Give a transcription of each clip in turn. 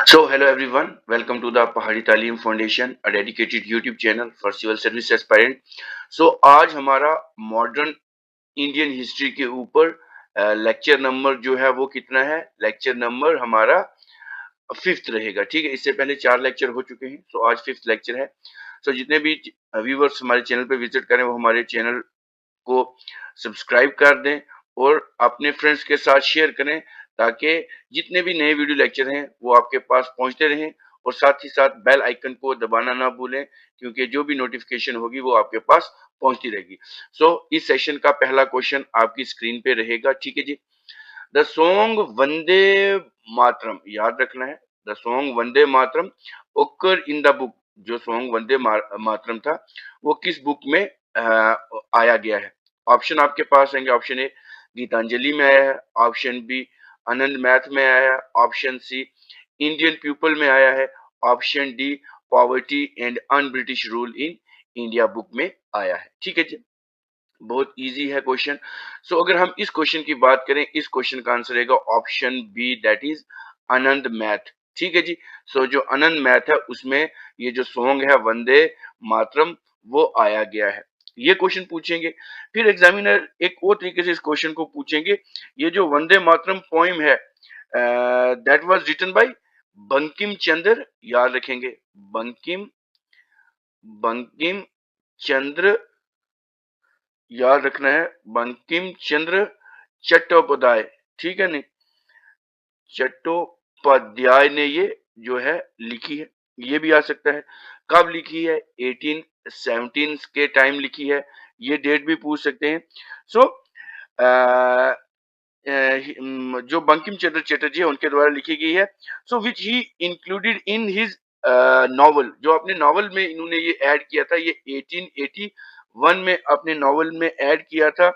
So, hello everyone, welcome to the Pahari Talim Foundation, a dedicated YouTube channel for civil service aspirant. So, आज हमारा modern Indian history के ऊपर lecture number जो है वो कितना है? लेक्चर नंबर हमारा फिफ्थ रहेगा। ठीक है, इससे पहले 4 लेक्चर हो चुके हैं, तो आज फिफ्थ लेक्चर है। सो जितने भी व्यूवर्स हमारे चैनल पे विजिट करें वो हमारे चैनल को सब्सक्राइब कर दें और अपने फ्रेंड्स के साथ शेयर करें, ताकि जितने भी नए वीडियो लेक्चर हैं वो आपके पास पहुंचते रहें। और साथ ही साथ बेल आइकन को दबाना ना भूलें, क्योंकि जो भी नोटिफिकेशन होगी वो आपके पास पहुंचती रहेगी। सो इस सेशन का पहला क्वेश्चन आपकी स्क्रीन पे रहेगा। ठीक है जी। द सॉन्ग वंदे मातरम, याद रखना है, द सॉन्ग वंदे मातरम ओकर इन द बुक। जो सॉन्ग वंदे मातरम था वो किस बुक में आया गया है? ऑप्शन आपके पास आएंगे। ऑप्शन ए गीतांजलि में आया है, ऑप्शन बी आनंद मैथ में आया है, ऑप्शन सी इंडियन पीपल में आया है, option D poverty and un British rule in India book में आया है। ठीक है जी, बहुत इजी है क्वेश्चन। सो अगर हम इस क्वेश्चन की बात करें, इस क्वेश्चन का आंसर रहेगा option B, that is Anand Math. ठीक है जी। सो जो आनंद मैथ है उसमें ये जो सॉन्ग है वंदे मातरम वो आया गया है। ये क्वेश्चन पूछेंगे। फिर एग्जामिनर एक और तरीके से इस क्वेश्चन को पूछेंगे, ये जो वंदे मातरम पोइम है that was written by Bankim Chandra, याद रखेंगे, बंकिम बंकिम चंद्र, याद रखना है, बंकिम चंद्र चट्टोपाध्याय। ठीक है नहीं, चट्टोपाध्याय ने ये जो है लिखी है। ये भी आ सकता है। कब लिखी है? 1817 के टाइम लिखी है। ये डेट भी पूछ सकते हैं। सो जो बंकिम चंद्र चटर्जी है उनके द्वारा लिखी गई है। सो विच ही इंक्लूडेड इन हिज नॉवल, जो अपने नॉवल में इन्होंने ये ऐड किया था, ये 1881 में अपने नॉवल में ऐड किया था।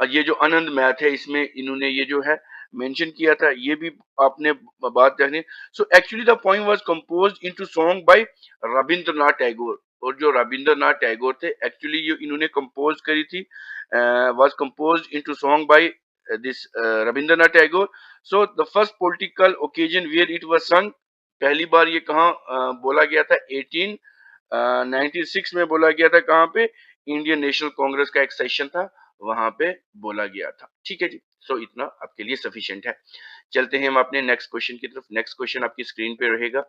ये जो आनंद मैथ है इसमें इन्होंने ये जो है मेंशन किया था, ये भी आपने बात करनी। So actually the poem was composed into song bye Rabindranath Tagore. और जो रविंद्रनाथ टैगोर थे एक्चुअली ये इन्होंने कंपोज करी थी, was composed into song by this Rabindranath Tagore. So the first political occasion where it was सung, पहली बार ये कहाँ बोला गया था? 1896 में बोला गया था। कहाँ पे? इंडियन नेशनल कांग्रेस का एक सेशन था, वहां पे बोला गया था। ठीक है जी। सो इतना आपके लिए सफिशिएंट है। चलते हैं हम अपने नेक्स्ट क्वेश्चन की तरफ। नेक्स्ट क्वेश्चन आपकी स्क्रीन पे रहेगा।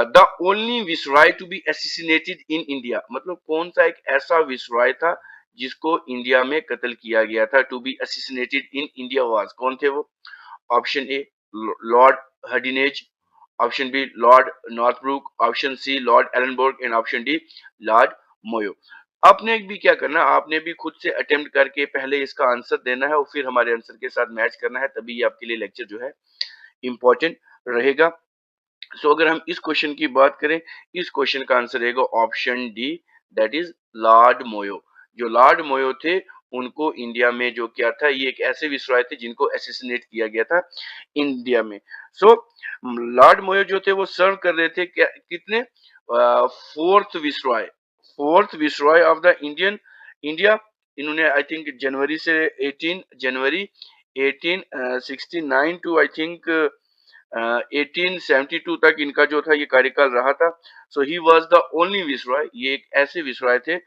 The only viceroy to be assassinated in India, मतलब कौन सा एक ऐसा विसराय था जिसको इंडिया में कत्ल किया गया था? To be assassinated in India was, कौन थे वो? Option A Lord Hardinge, option B Lord Northbrook, option C Lord Ellenborough and option D Lord Mayo. आपने भी क्या करना, आपने भी खुद से अटेम्प्ट करके पहले इसका आंसर देना है और फिर हमारे आंसर के साथ मैच करना है, तभी ये आपके लिए लेक्चर जो है इंपॉर्टेंट रहेगा। सो अगर हम इस क्वेश्चन की बात करें, इस क्वेश्चन का आंसर रहेगा option D, that is Lord मोयो। जो लॉर्ड मोयो थे उनको इंडिया में जो क्या था, ये एक ऐसे विसराय थे जिनको एसिसिनेट किया गया था इंडिया में। सो लॉर्ड मोयो जो थे वो सर्व कर रहे थे क्या, कितने? Fourth viceroy, fourth viceroy of the Indian India. इन्होंने आई थिंक जनवरी से 18 जनवरी 1869 टू आई थिंक 1872 तक इनका जो था ये कार्यकाल रहा था। सो ही वाज द ओनली विसराय, ये एक ऐसे विसराय थे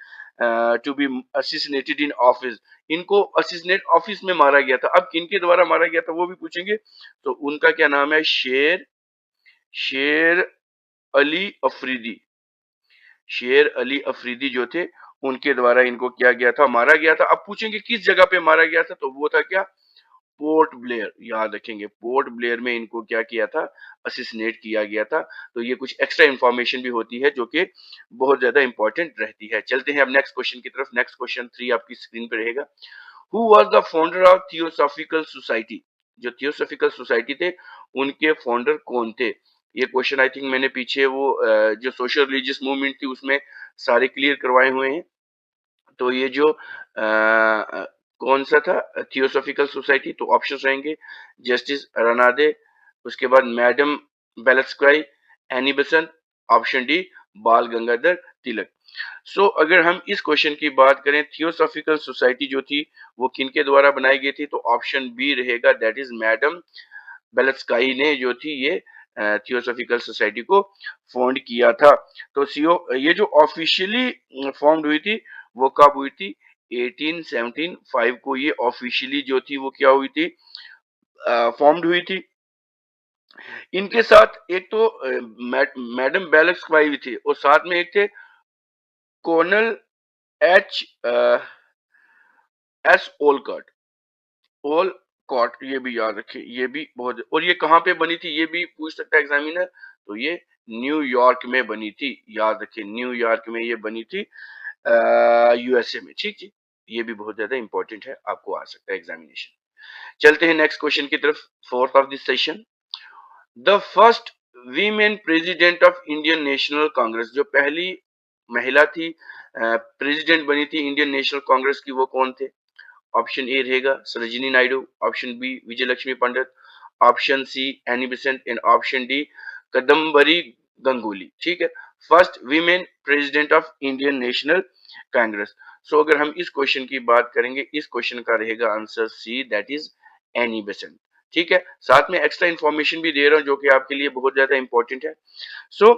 टू बी असिसिनेटेड इन ऑफिस। इनको असिसिनेट ऑफिस में मारा गया था। अब किनके द्वारा मारा गया था वो भी पूछेंगे। तो उनका क्या नाम है? शेर शेर अली अफरीदी। शेर अली अफरीदी जो थे उनके द्वारा इनको किया गया था, मारा गया था। अब पूछेंगे किस जगह पे मारा गया था, तो वो था क्या? पोर्ट ब्लेयर, याद रखेंगे, पोर्ट ब्लेयर में इनको क्या किया था? असिसिनेट किया गया था। तो ये कुछ एक्स्ट्रा इंफॉर्मेशन भी होती है जो कि बहुत ज्यादा इंपॉर्टेंट रहती है। चलते हैं अब नेक्स्ट क्वेश्चन की तरफ। नेक्स्ट क्वेश्चन 3 आपकी स्क्रीन पे रहेगा। Who was the founder of theosophical society? जो थियोसॉफिकल सोसाइटी थे उनके फाउंडर कौन थे? ये क्वेश्चन आई थिंक मैंने पीछे वो जो सोशल रिलीजियस मूवमेंट थी उसमें सारे क्लियर करवाए हुए हैं। तो ये जो कौन सा था थियोसॉफिकल सोसाइटी? तो ऑप्शन रहेंगे जस्टिस रनादे, उसके बाद madam Blavatsky, Annie Besant, option D Bal Gangadhar तिलक। सो अगर हम इस क्वेश्चन की बात करें, थियोसॉफिकल सोसाइटी जो थी वो किनके द्वारा बनाई गई थी? तो ऑप्शन बी रहेगा, दैट इज मैडम बेलस्काई ने जो थी ये थियोसॉफिकल सोसाइटी को फाउंड किया था। तो ये जो ऑफिशियली फाउंड हुई थी वो कब हुई थी? 1875 को ये ऑफिशियली जो थी वो क्या हुई थी, फॉर्म्ड हुई थी। इनके साथ एक तो मैडम बेलस्काई भी थी और साथ में एक थे colonel H S Olcott. Olcott, ये भी याद रखिए, ये भी बहुत। और ये कहाँ पे बनी थी ये भी पूछ सकता है एग्जामिनर, तो ये न्यूयॉर्क में बनी थी। याद रखिए न्यूयॉर्क में ये बनी थी, यूएसए में। ठीक जी, ये भी बहुत ज्यादा इंपॉर्टेंट है, आपको आ सकता है एग्जामिनेशन। चलते हैं नेक्स्ट क्वेश्चन की तरफ, fourth of this session. The first women president of Indian national Congress, जो पहली महिला थी प्रेसिडेंट बनी थी इंडियन नेशनल कांग्रेस की, वो कौन थे? ऑप्शन ए रहेगा Sarojini Naidu, option B Vijay Lakshmi Pandit, option C Annie Besant and option D Kadambari Ganguly. ठीक है, first women president of Indian national Congress. So अगर हम इस क्वेश्चन की बात करेंगे, इस क्वेश्चन का रहेगा answer C, that is Annie Besant. ठीक है, साथ में एक्स्ट्रा इंफॉर्मेशन भी दे रहा हूं जो कि आपके लिए बहुत ज्यादा इंपॉर्टेंट है। So,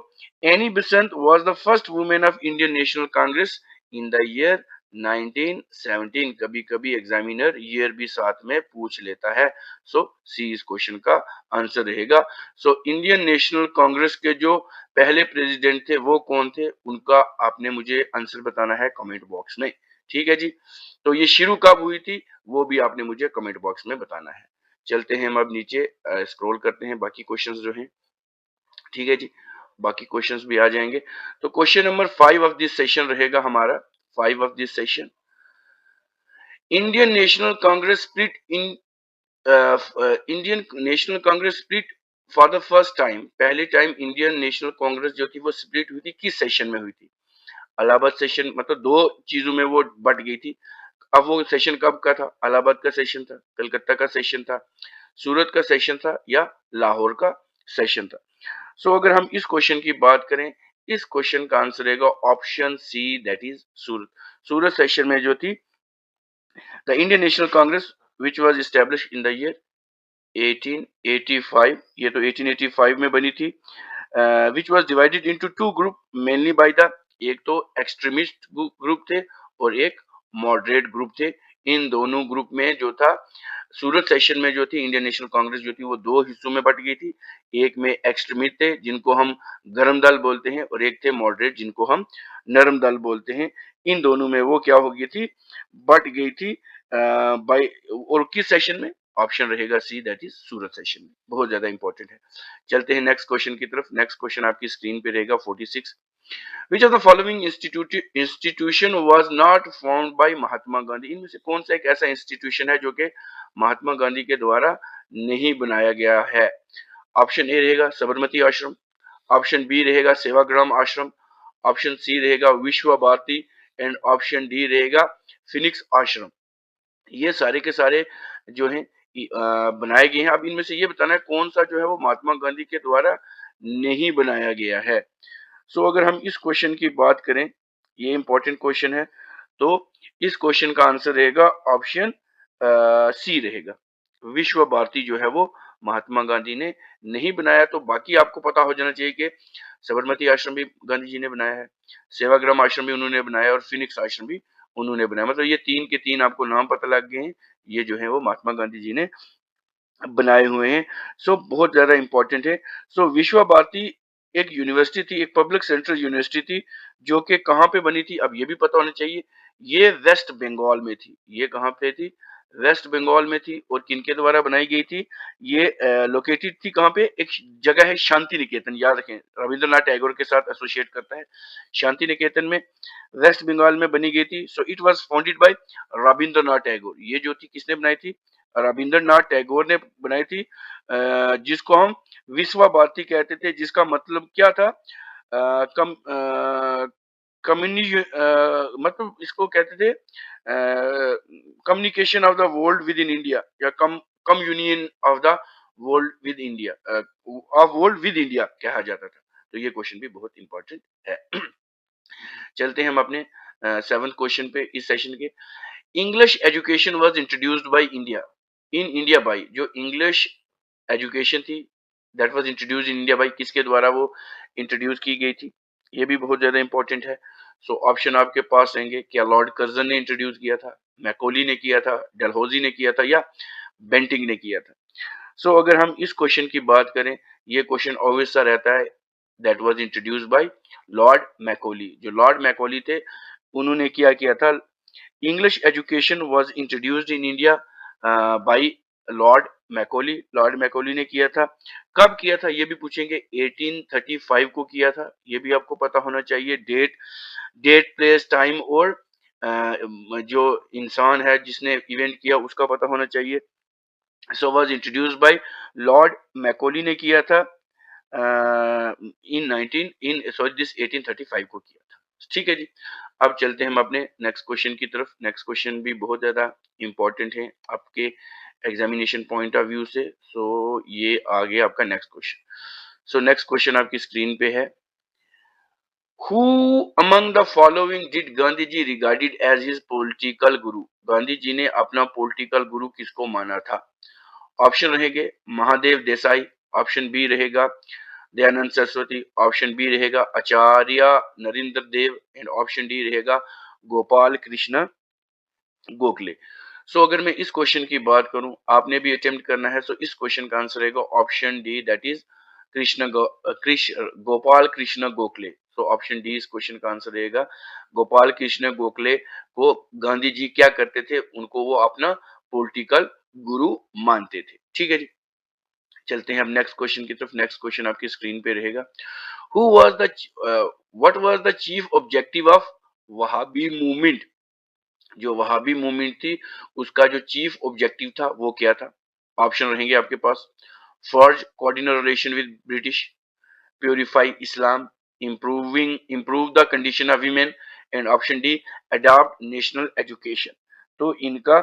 Annie Besant was the first woman of Indian National Congress in the year 1917। कभी कभी एग्जामिनर ईयर भी साथ में पूछ लेता है। सो सी इस क्वेश्चन का आंसर रहेगा। सो इंडियन नेशनल कांग्रेस के जो पहले प्रेसिडेंट थे वो कौन थे, उनका आपने मुझे आंसर बताना है कमेंट बॉक्स में। ठीक है जी, तो ये शुरू कब हुई थी वो भी आपने मुझे कमेंट बॉक्स में बताना है। चलते हैं हम अब नीचे, स्क्रॉल करते हैं बाकी क्वेश्चंस जो हैं। ठीक है जी, बाकी क्वेश्चंस भी आ जाएंगे। तो question number 5 of this session रहेगा हमारा, 5 of this session. Indian national Congress split in Indian national Congress split for the first time, पहले टाइम इंडियन नेशनल कांग्रेस जो थी वो स्प्लिट हुई थी, किस सेशन में हुई थी? इलाहाबाद सेशन, मतलब दो चीजों में वो बट गई थी। अब वो सेशन कब का था? इलाहाबाद का सेशन था, कलकत्ता का सेशन था, सूरत का सेशन था, या लाहौर का सेशन था? सो अगर हम इस क्वेश्चन की बात करें, इस क्वेश्चन का आंसर रहेगा option C, that is Surat. Surat session में जो थी the Indian national Congress which was establish in the year 1885, ये तो 1885 में बनी थी, which was divided into two group mainly by the, एक तो एक्सट्रीमिस्ट ग्रुप थे और एक मॉडरेट ग्रुप थे। इन दोनों ग्रुप में जो था सूरत सेशन में जो थी इंडियन नेशनल कांग्रेस जो थी वो दो हिस्सों में बट गई थी। एक में एक्सट्रीमिस्ट थे जिनको हम गरम दल बोलते हैं, और एक थे मॉडरेट जिनको हम नरम दल बोलते हैं। इन दोनों में वो क्या हो गई थी, बट गई थी बाय, और किस सेशन में? ऑप्शन रहेगा सी, दैट इज सूरत सेशन में। बहुत ज्यादा इंपॉर्टेंट है। चलते हैं नेक्स्ट क्वेश्चन की तरफ। नेक्स्ट क्वेश्चन आपकी स्क्रीन पे रहेगा 46। Which of the following institution was not found by Mahatma Gandhi, इनमें से कौन सा एक ऐसा इंस्टीट्यूशन है जो कि महात्मा गांधी के द्वारा नहीं बनाया गया है? ऑप्शन ए रहेगा साबरमती आश्रम, ऑप्शन बी रहेगा सेवाग्राम आश्रम, ऑप्शन सी रहेगा विश्व भारती, एंड ऑप्शन डी रहेगा फिनिक्स आश्रम। ये सारे के सारे जो हैं बनाए गए हैं। अब इनमें से ये बताना है कौन सा जो है वो महात्मा गांधी के द्वारा नहीं बनाया गया है। सो अगर हम इस क्वेश्चन की बात करें, ये इंपॉर्टेंट क्वेश्चन है, तो इस क्वेश्चन का आंसर रहेगा ऑप्शन सी रहेगा, विश्व भारती जो है वो महात्मा गांधी ने नहीं बनाया। तो बाकी आपको पता हो जाना चाहिए कि साबरमती आश्रम भी गांधी जी ने बनाया है, सेवाग्राम आश्रम भी उन्होंने बनाया, और फिनिक्स आश्रम भी उन्होंने बनाया। मतलब ये तीन के तीन आपको नाम पता लग गए हैं, ये जो है वो महात्मा गांधी जी ने बनाए हुए हैं। सो बहुत ज्यादा इंपॉर्टेंट है। सो विश्व भारती एक यूनिवर्सिटी थी, एक पब्लिक सेंट्रल यूनिवर्सिटी थी, जो कि कहाँ पे बनी थी अब ये भी पता होना चाहिए। ये वेस्ट बंगाल में थी। ये कहाँ पे थी? वेस्ट बंगाल में थी। और किनके द्वारा बनाई गई थी? ये लोकेटेड थी कहाँ पे? एक जगह है शांति निकेतन, याद रखें, रविंद्रनाथ टैगोर के साथ एसोसिएट करता है। शांति निकेतन में वेस्ट बंगाल में बनी गई थी। So it was founded by Rabindranath Tagore. ये जो थी किसने बनाई थी? रविंद्रनाथ टैगोर ने बनाई थी, जिसको हम विश्व भारती कहते थे, जिसका मतलब क्या था? कम कम्युनि मतलब इसको कहते थे communication of the world with in India, या communion of the world with India, of world with India कहा जाता था। तो ये क्वेश्चन भी बहुत इंपॉर्टेंट है। चलते हैं हम अपने 7th क्वेश्चन पे इस सेशन के। English education was introduced by India, in India bye, जो इंग्लिश एजुकेशन थी that was introduced in India bye, किसके द्वारा वो इंट्रोड्यूस की गई थी, ये भी बहुत ज्यादा इंपॉर्टेंट है। सो ऑप्शन आपके पास रहेंगे, क्या लॉर्ड कर्जन ने इंट्रोड्यूस किया था, मैकॉली ने किया था, डलहौजी ने किया था, या बेंटिंग ने किया था। सो अगर हम इस क्वेश्चन की बात करें, ये क्वेश्चन ऑब्वियस सा रहता है, that was introduced by Lord Macaulay. जो लॉर्ड मैकॉली थे उन्होंने क्या किया था, English education was introduced in India by Lord Macaulay. Lord Macaulay ने किया था। कब किया था ये भी पूछेंगे, 1835 को किया था, ये भी आपको पता होना चाहिए। डेट प्लेस टाइम और जो इंसान है जिसने इवेंट किया उसका पता होना चाहिए। So was introduced by Lord Macaulay ने किया था इन 19 इन सॉरी दिस 1835 को किया था। ठीक है जी। अब चलते हैं हम अपने नेक्स्ट क्वेश्चन की तरफ। नेक्स्ट क्वेश्चन भी बहुत ज्यादा इंपॉर्टेंट है आपके एग्जामिनेशन पॉइंट ऑफ व्यू से। सो ये आ गया आपका next question. So next question आपकी स्क्रीन पे है, who among the following did Gandhi ji regarded as his political guru. Gandhi जी ने अपना पॉलिटिकल गुरु किसको माना था। ऑप्शन रहेंगे महादेव देसाई, ऑप्शन बी रहेगा दयानंद सरस्वती, ऑप्शन बी रहेगा आचार्य नरेंद्र देव, एंड ऑप्शन डी रहेगा गोपाल कृष्ण गोखले। सो अगर मैं इस क्वेश्चन की बात करूं, आपने भी अटेम्प्ट करना है, सो इस क्वेश्चन का आंसर रहेगा option D, that is Gopal Krishna Gokhale. So option D इस क्वेश्चन का आंसर रहेगा। गोपाल कृष्ण गोखले को गांधी जी क्या करते थे, उनको वो अपना पॉलिटिकल गुरु मानते थे। ठीक है जी। चलते हैं हम नेक्स्ट क्वेश्चन की तरफ। नेक्स्ट क्वेश्चन आपकी स्क्रीन पे रहेगा, who was the what was the chief objective of Wahhabi movement. जो वहाबी मूवमेंट थी उसका जो चीफ ऑब्जेक्टिव था वो क्या था। ऑप्शन रहेंगे आपके पास, forge coordinate relation with British, purify Islam, improve the condition of women, and option D adopt national education। तो इनका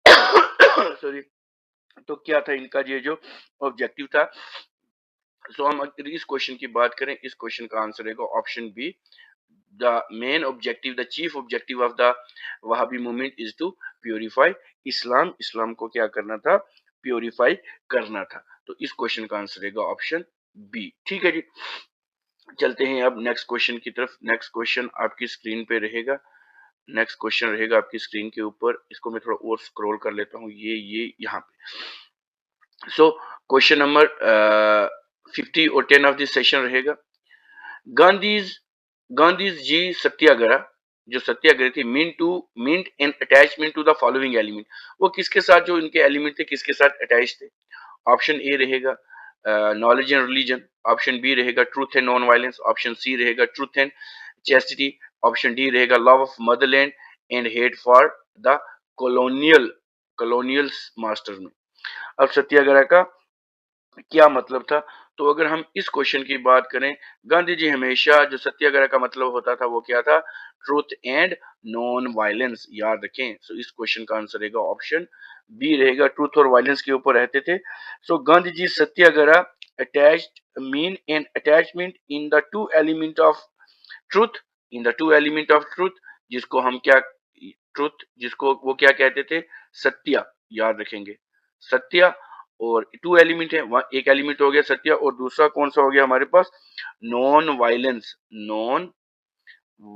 सॉरी, तो क्या था इनका ये जो ऑब्जेक्टिव था। सो हम अगर इस क्वेश्चन की बात करें, इस क्वेश्चन का आंसर रहेगा option B, the main objective the chief objective of the Wahhabi movement is to purify Islam. Islam को क्या करना था, प्योरीफाई करना था। तो इस क्वेश्चन का आंसर रहेगा ऑप्शन बी। ठीक है जी। चलते हैं अब नेक्स्ट क्वेश्चन की तरफ। नेक्स्ट क्वेश्चन आपकी स्क्रीन पे रहेगा। नेक्स्ट क्वेश्चन रहेगा आपकी स्क्रीन के ऊपर। इसको मैं थोड़ा और स्क्रॉल कर लेता हूँ, ये यहाँ पे। सो क्वेश्चन नंबर 50 और 10 ऑफ दिस सेशन रहेगा, गांधीज गांधीज जी सत्याग्रह, जो सत्याग्रह थी, meant an attachment to the following element. वो किसके साथ, जो इनके एलिमेंट थे किसके साथ अटैच थे। ऑप्शन ए रहेगा knowledge and religion, option B रहेगा truth and non violence, option C रहेगा truth and chastity, option D रहेगा love of motherland and hate for the colonial masters में। अब सत्याग्रह का क्या मतलब था, तो अगर हम इस क्वेश्चन की बात करें, गांधी जी हमेशा, जो सत्याग्रह का मतलब होता था वो क्या था, ट्रूथ एंड नॉन वायलेंस, याद रखें। सो इस क्वेश्चन का आंसर रहेगा ऑप्शन बी रहेगा, ट्रूथ और वायलेंस के ऊपर रहते थे। So Gandhi ji satyagraha attached mean an attachment in the two element of truth, in the two element of truth, जिसको हम क्या, ट्रूथ जिसको वो क्या कहते थे, सत्य, याद रखेंगे सत्य। और टू एलिमेंट है, एक एलिमेंट हो गया सत्य, और दूसरा कौन सा हो गया हमारे पास, नॉन वायलेंस। नॉन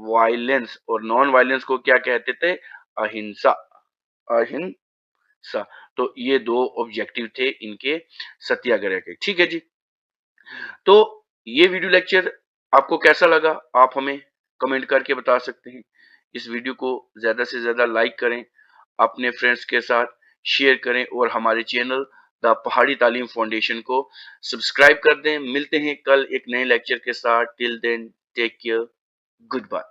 वायलेंस, और नॉन वायलेंस को क्या कहते थे, अहिंसा। अहिंसा। तो ये दो ऑब्जेक्टिव थे इनके सत्याग्रह के। ठीक है जी। तो ये वीडियो लेक्चर आपको कैसा लगा, आप हमें कमेंट करके बता सकते हैं। इस वीडियो को ज्यादा से ज्यादा लाइक करें, अपने फ्रेंड्स के साथ शेयर करें, और हमारे चैनल द पहाड़ी तालीम फाउंडेशन को सब्सक्राइब कर दें। मिलते हैं कल एक नए लेक्चर के साथ। Till then take care, good bye.